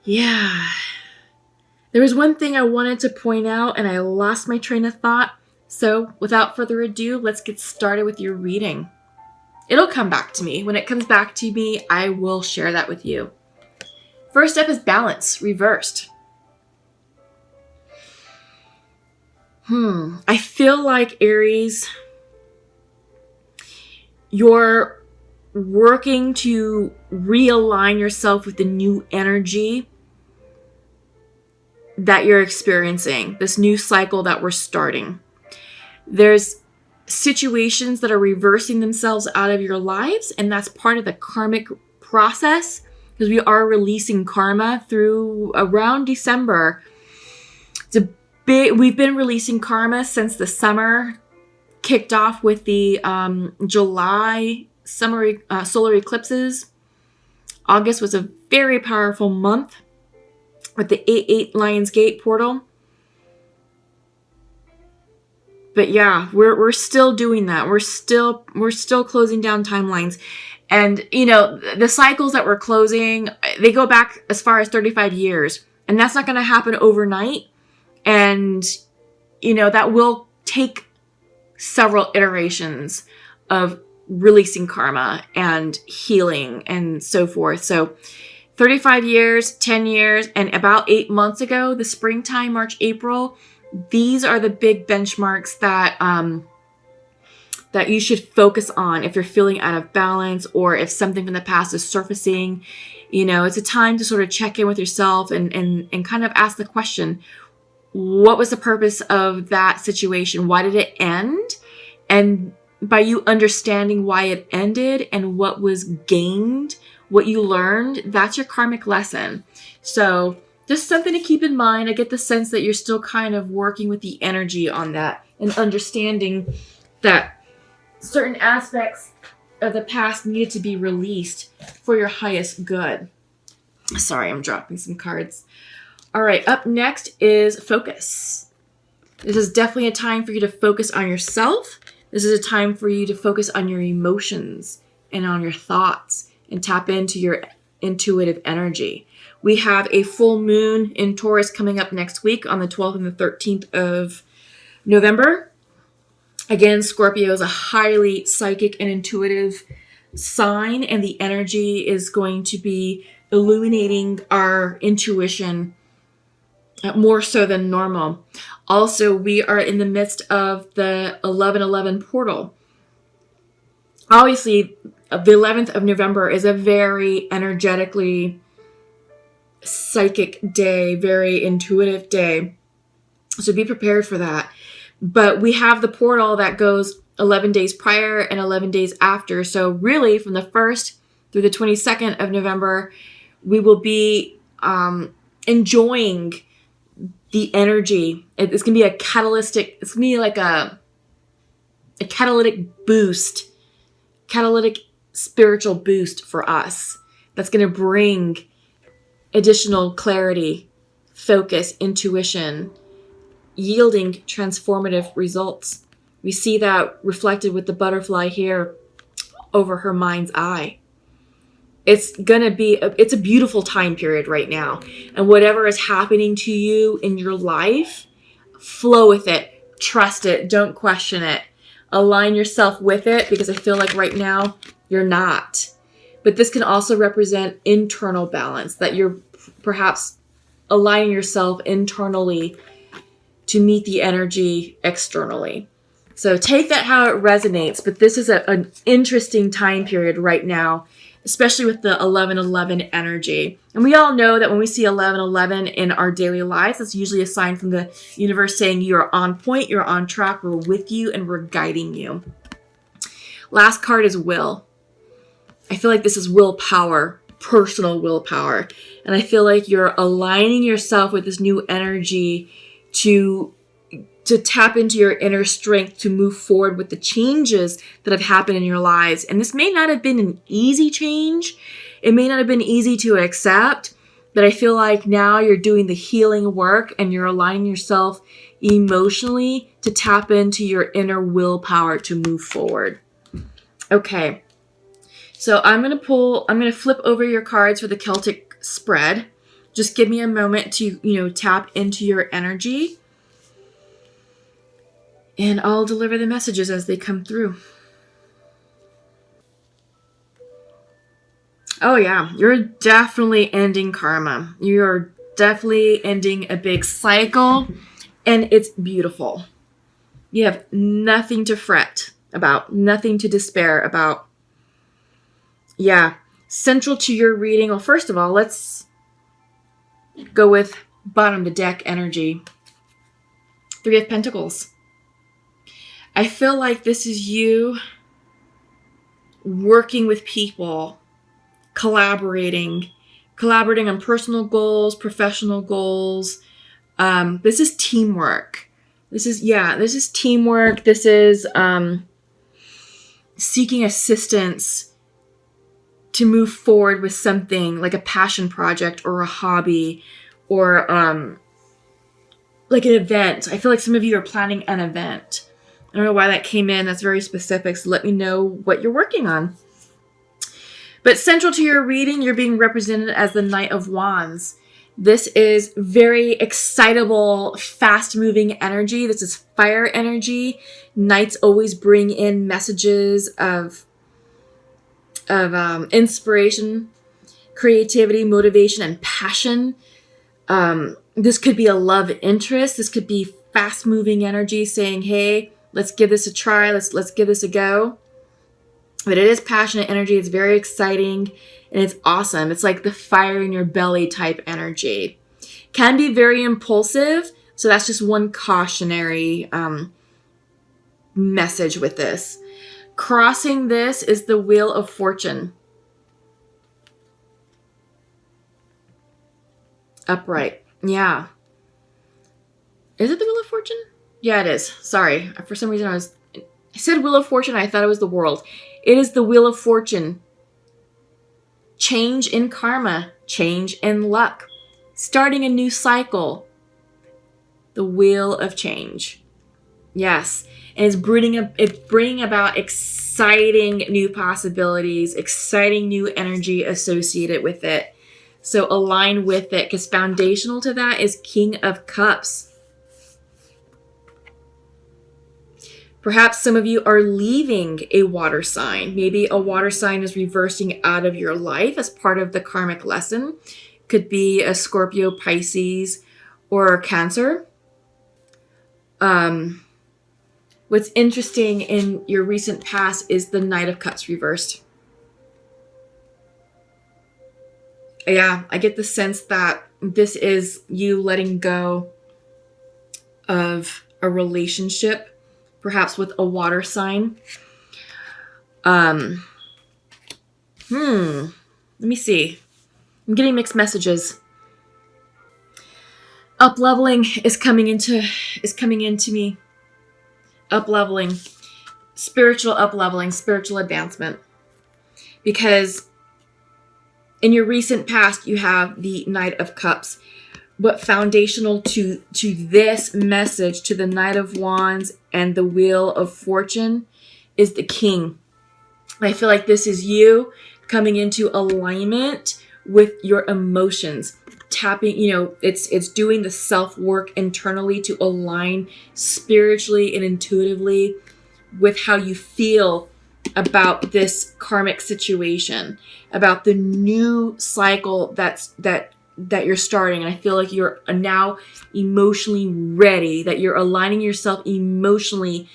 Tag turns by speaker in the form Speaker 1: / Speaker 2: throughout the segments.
Speaker 1: Yeah. There was one thing I wanted to point out and I lost my train of thought. So without further ado, let's get started with your reading. It'll come back to me. When it comes back to me, I will share that with you. First up is balance, reversed. I feel like, Aries, you're working to realign yourself with the new energy that you're experiencing, this new cycle that we're starting. There's situations that are reversing themselves out of your lives, and that's part of the karmic process, because we are releasing karma through around December. We've been releasing karma since the summer kicked off with the July summer solar eclipses. August was a very powerful month with the 8-8 Lions Gate portal. But yeah, we're still doing that. We're still closing down timelines. And you know, the cycles that we're closing, they go back as far as 35 years. And that's not going to happen overnight. And you know, that will take several iterations of releasing karma and healing and so forth. So 35 years, 10 years, and about 8 months ago, the springtime, March, April, these are the big benchmarks that that you should focus on if you're feeling out of balance or if something from the past is surfacing. You know, it's a time to sort of check in with yourself and kind of ask the question, what was the purpose of that situation? Why did it end? And by you understanding why it ended and what was gained, what you learned, that's your karmic lesson. So just something to keep in mind. I get the sense that you're still kind of working with the energy on that and understanding that certain aspects of the past needed to be released for your highest good. Sorry, I'm dropping some cards. All right, up next is focus. This is definitely a time for you to focus on yourself. This is a time for you to focus on your emotions and on your thoughts and tap into your intuitive energy. We have a full moon in Taurus coming up next week on the 12th and the 13th of November. Again, Scorpio is a highly psychic and intuitive sign, and the energy is going to be illuminating our intuition more so than normal. Also, we are in the midst of the 11/11 portal. Obviously, the 11th of November is a very energetically psychic day, very intuitive day. So be prepared for that. But we have the portal that goes 11 days prior and 11 days after. So really, from the 1st through the 22nd of November, we will be enjoying the energy. It's going to be a catalytic, it's going to be like a catalytic boost, catalytic spiritual boost for us. That's going to bring additional clarity, focus, intuition, yielding transformative results. We see that reflected with the butterfly here over her mind's eye. It's a beautiful time period right now. And whatever is happening to you in your life, flow with it, trust it, don't question it. Align yourself with it, because I feel like right now you're not. But this can also represent internal balance, that you're perhaps aligning yourself internally to meet the energy externally. So take that how it resonates, but this is an interesting time period right now, especially with the 11/11 energy. And we all know that when we see 11/11 in our daily lives, it's usually a sign from the universe saying you're on point, you're on track, we're with you, and we're guiding you. Last card is will. I feel like this is willpower, personal willpower. And I feel like you're aligning yourself with this new energy to tap into your inner strength to move forward with the changes that have happened in your lives. And this may not have been an easy change. It may not have been easy to accept, but I feel like now you're doing the healing work and you're aligning yourself emotionally to tap into your inner willpower to move forward. Okay. So I'm going to flip over your cards for the Celtic spread. Just give me a moment to, tap into your energy, and I'll deliver the messages as they come through. Oh yeah, you're definitely ending karma. You're definitely ending a big cycle, and it's beautiful. You have nothing to fret about, nothing to despair about. Yeah, central to your reading. Well, first of all, let's go with bottom of the deck energy. 3 of Pentacles. I feel like this is you working with people, collaborating on personal goals, professional goals. This is teamwork. This is teamwork. This is seeking assistance to move forward with something like a passion project or a hobby or like an event. I feel like some of you are planning an event. I don't know why that came in. That's very specific. So let me know what you're working on. But central to your reading, you're being represented as the Knight of Wands. This is very excitable, fast-moving energy. This is fire energy. Knights always bring in messages of inspiration, creativity, motivation, and passion. This could be a love interest. This could be fast-moving energy saying, hey, let's give this a try. Let's give this a go. But it is passionate energy. It's very exciting and it's awesome. It's like the fire in your belly type energy. Can be very impulsive. So that's just one cautionary message with this. Crossing this is the Wheel of Fortune. Upright. Yeah. Is it the Wheel of Fortune? Yeah, it is. Sorry. For some reason I said Wheel of Fortune. I thought it was the World. It is the Wheel of Fortune. Change in karma. Change in luck. Starting a new cycle. The Wheel of Change. Yes. And it's bringing about exciting new possibilities, exciting new energy associated with it. So align with it, because foundational to that is King of Cups. Perhaps some of you are leaving a water sign. Maybe a water sign is reversing out of your life as part of the karmic lesson. Could be a Scorpio, Pisces, or Cancer. What's interesting in your recent past is the Knight of Cups reversed. Yeah, I get the sense that this is you letting go of a relationship, perhaps with a water sign. Let me see. I'm getting mixed messages. Up-leveling is coming into me. Up-leveling. Spiritual up-leveling, spiritual advancement. Because in your recent past, you have the Knight of Cups. But foundational to this message, to the Knight of Wands and the Wheel of Fortune, is the King. I feel like this is you coming into alignment with your emotions. Tapping, it's doing the self-work internally to align spiritually and intuitively with how you feel about this karmic situation, about the new cycle that you're starting. And I feel like you're now emotionally ready, that you're aligning yourself emotionally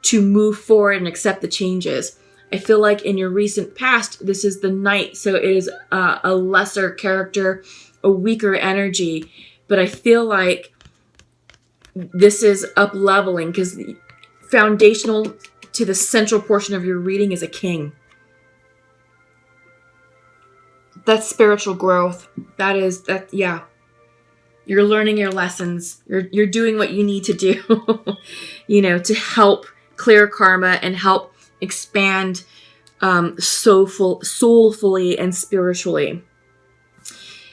Speaker 1: to move forward and accept the changes. I feel like in your recent past, this is the Knight, so it is a lesser character, a weaker energy. But I feel like this is up-leveling, because foundational to the central portion of your reading is a King. That's spiritual growth. Yeah. You're learning your lessons. You're doing what you need to do, to help clear karma and help expand soulfully and spiritually.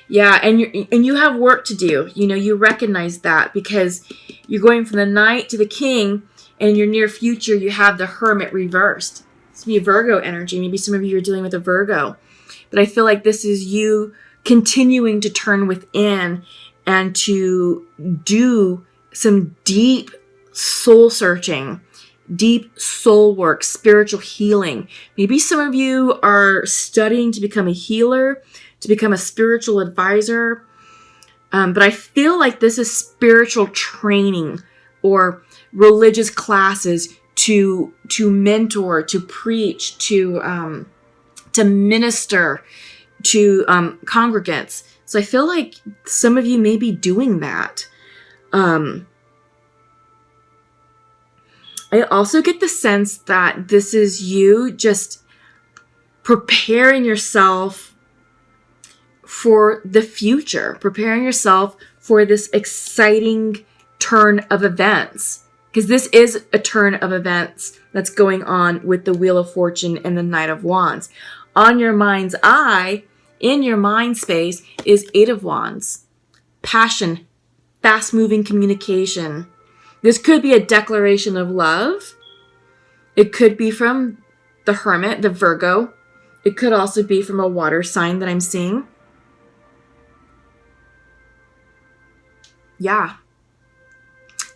Speaker 1: Yeah, and you have work to do. You recognize that, because you're going from the Knight to the King, and in your near future you have the Hermit reversed. It's be a Virgo energy. Maybe some of you are dealing with a Virgo. But I feel like this is you continuing to turn within and to do some deep soul searching, deep soul work, spiritual healing. Maybe some of you are studying to become a healer, to become a spiritual advisor. But I feel like this is spiritual training or religious classes to mentor, to preach, to minister to congregants. So I feel like some of you may be doing that. I also get the sense that this is you just preparing yourself for the future, preparing yourself for this exciting turn of events. Because this is a turn of events that's going on with the Wheel of Fortune and the Knight of Wands. On your mind's eye, in your mind space, is Eight of Wands. Passion, fast-moving communication. This could be a declaration of love. It could be from the Hermit, the Virgo. It could also be from a water sign that I'm seeing. Yeah.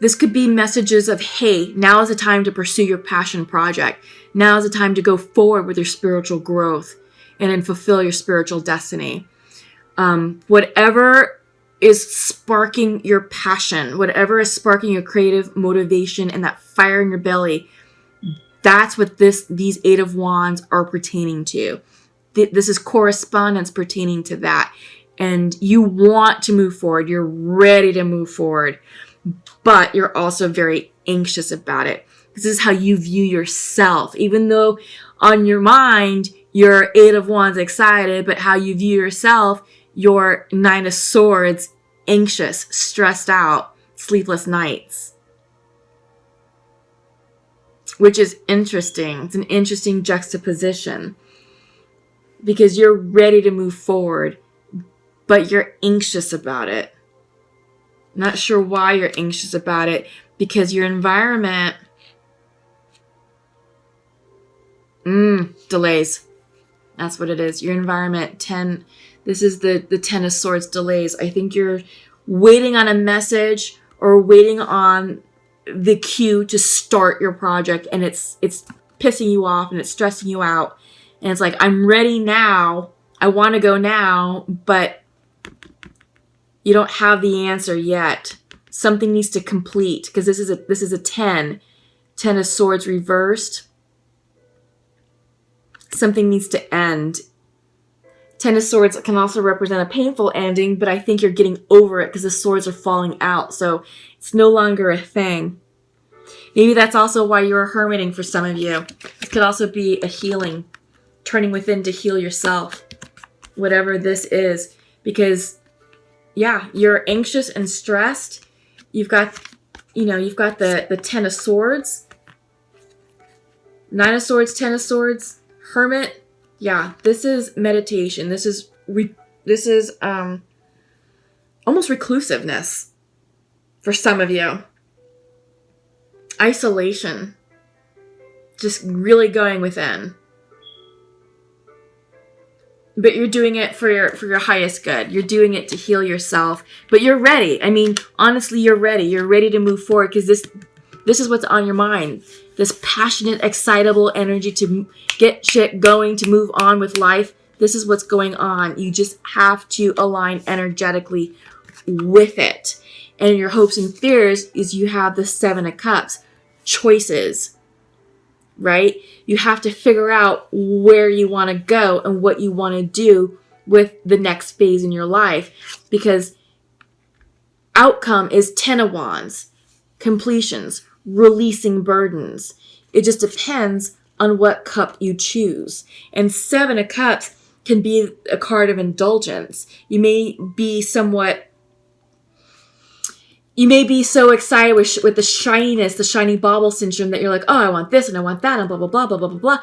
Speaker 1: This could be messages of, hey, now is the time to pursue your passion project. Now is the time to go forward with your spiritual growth and then fulfill your spiritual destiny. Whatever is sparking your passion, whatever is sparking your creative motivation and that fire in your belly, that's what these Eight of Wands are pertaining to. This is correspondence pertaining to that. And you want to move forward. You're ready to move forward. But you're also very anxious about it. This is how you view yourself. Even though on your mind, you're Eight of Wands excited, but how you view yourself, you're Nine of Swords, anxious, stressed out, sleepless nights. Which is interesting. It's an interesting juxtaposition. Because you're ready to move forward, but you're anxious about it. Not sure why you're anxious about it, because your environment delays. That's what it is. Your environment, 10. This is the 10 of Swords, delays. I think you're waiting on a message or waiting on the cue to start your project, and it's pissing you off and it's stressing you out. And it's like, I'm ready now. I want to go now, but you don't have the answer yet. Something needs to complete, because this is a 10. 10 of Swords reversed. Something needs to end. 10 of Swords can also represent a painful ending, but I think you're getting over it because the swords are falling out. So it's no longer a thing. Maybe that's also why you're hermiting for some of you. It could also be a healing, turning within to heal yourself. Whatever this is. Because, yeah, you're anxious and stressed. You've got the 10 of Swords. 9 of Swords, 10 of Swords, Hermit. Yeah, this is meditation. This is almost reclusiveness for some of you. Isolation. Just really going within. But you're doing it for your highest good. You're doing it to heal yourself. But you're ready. I mean, honestly, you're ready. You're ready to move forward because this is what's on your mind. This passionate, excitable energy to get shit going, to move on with life. This is what's going on. You just have to align energetically with it. And your hopes and fears is you have the 7 of Cups. Choices. Right? You have to figure out where you want to go and what you want to do with the next phase in your life. Because outcome is 10 of Wands. Completions. Releasing burdens. It just depends on what cup you choose. And 7 of Cups can be a card of indulgence. You may be so excited with the shininess, the shiny bauble syndrome, that you're like, oh, I want this and I want that and blah, blah, blah, blah, blah, blah, blah.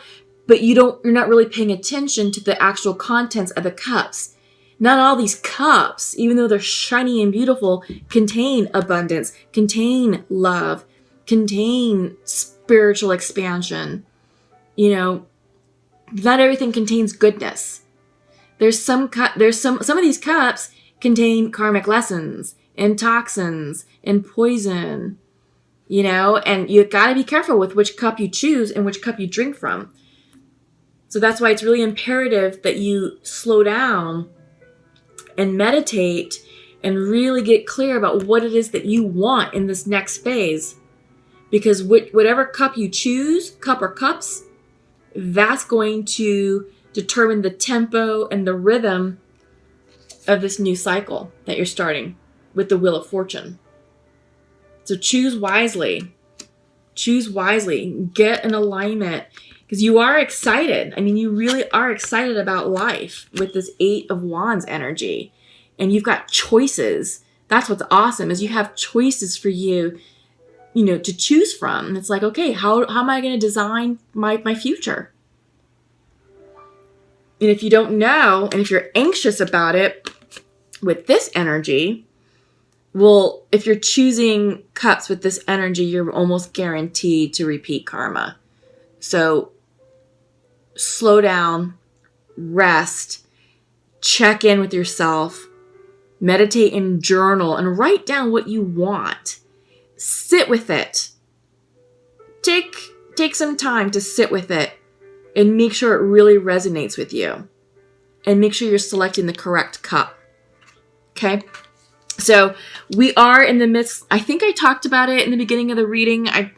Speaker 1: But you're not really paying attention to the actual contents of the cups. Not all these cups, even though they're shiny and beautiful, contain abundance, contain love, contain spiritual expansion. Not everything contains goodness. some of these cups contain karmic lessons and toxins and poison, and you got to be careful with which cup you choose and which cup you drink from. So that's why it's really imperative that you slow down and meditate and really get clear about what it is that you want in this next phase. Because whatever cup you choose, cup or cups, that's going to determine the tempo and the rhythm of this new cycle that you're starting with the Wheel of Fortune. So choose wisely. Choose wisely. Get an alignment. Because you are excited. I mean, you really are excited about life with this 8 of Wands energy. And you've got choices. That's what's awesome, is you have choices for you, to choose from. And it's like, okay, how am I going to design my future? And if you don't know, and if you're anxious about it with this energy, well, if you're choosing cups with this energy, you're almost guaranteed to repeat karma. So slow down, rest, check in with yourself, meditate and journal, and write down what you want. Sit with it. Take some time to sit with it and make sure it really resonates with you. And make sure you're selecting the correct cup. Okay? So we are in the midst, I think I talked about it in the beginning of the reading. I'm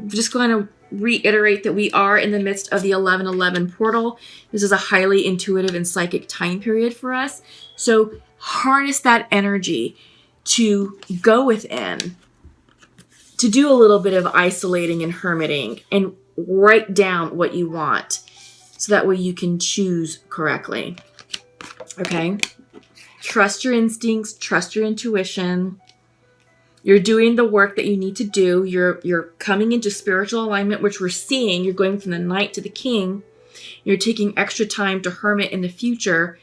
Speaker 1: just going to reiterate that we are in the midst of the 1111 portal. This is a highly intuitive and psychic time period for us. So harness that energy to go within, to do a little bit of isolating and hermiting, and write down what you want so that way you can choose correctly. Okay? Trust your instincts, trust your intuition. You're doing the work that you need to do. You're coming into spiritual alignment, which we're seeing. You're going from the Knight to the King. You're taking extra time to hermit in the future.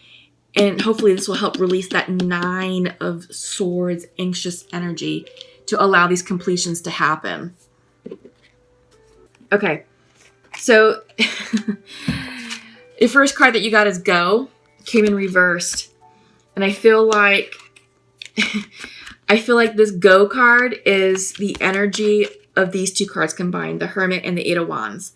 Speaker 1: And hopefully this will help release that 9 of Swords, anxious energy, to allow these completions to happen. Okay. So the first card that you got is Go. Came in reversed. And I feel like this Go card is the energy of these 2 cards combined, the Hermit and the 8 of Wands.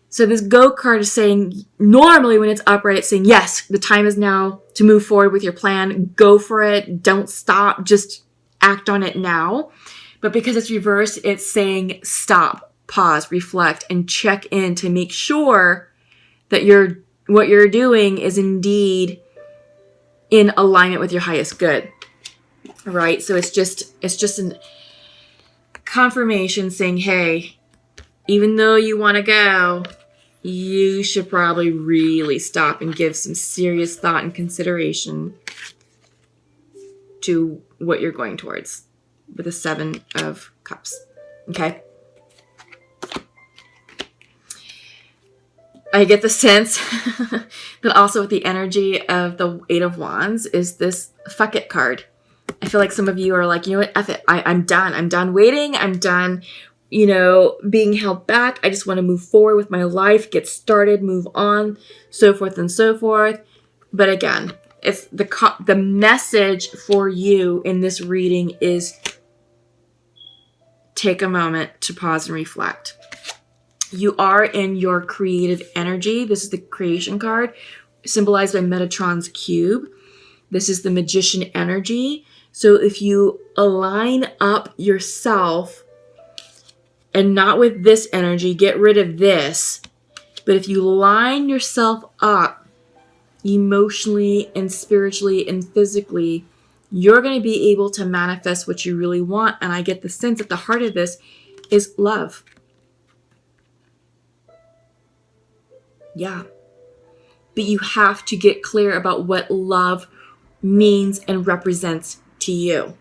Speaker 1: So this Go card is saying, normally when it's upright, it's saying, yes, the time is now to move forward with your plan. Go for it. Don't stop. Just act on it now. But because it's reversed, it's saying stop, pause, reflect, and check in to make sure that what you're doing is indeed in alignment with your highest good. Right? So it's just a confirmation saying, hey, even though you want to go, you should probably really stop and give some serious thought and consideration to what you're going towards with the 7 of Cups. Okay? I get the sense that also with the energy of the 8 of Wands is this fuck it card. I feel like some of you are like, you know what, F it. I'm done. I'm done waiting. I'm done, being held back. I just want to move forward with my life, get started, move on, so forth and so forth. But again, it's the message for you in this reading is take a moment to pause and reflect. You are in your creative energy. This is the creation card, symbolized by Metatron's cube. This is the magician energy. So if you align up yourself and not with this energy, get rid of this. But if you line yourself up emotionally and spiritually and physically, you're going to be able to manifest what you really want. And I get the sense at the heart of this is love. Yeah. But you have to get clear about what love means and represents to you.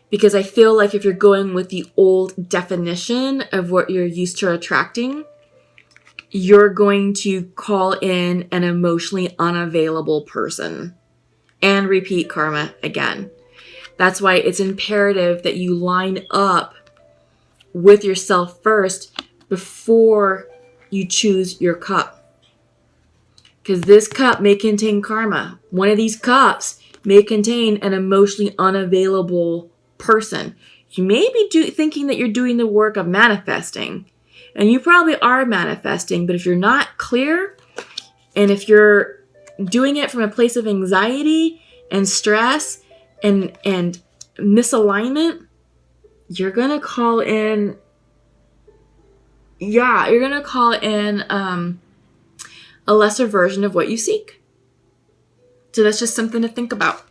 Speaker 1: Because I feel like if you're going with the old definition of what you're used to attracting, you're going to call in an emotionally unavailable person and repeat karma again. That's why it's imperative that you line up with yourself first before you choose your cup. Because this cup may contain karma. One of these cups may contain an emotionally unavailable person. You may be thinking that you're doing the work of manifesting. And you probably are manifesting. But if you're not clear, and if you're doing it from a place of anxiety and stress and misalignment, you're going to call in, a lesser version of what you seek. So that's just something to think about.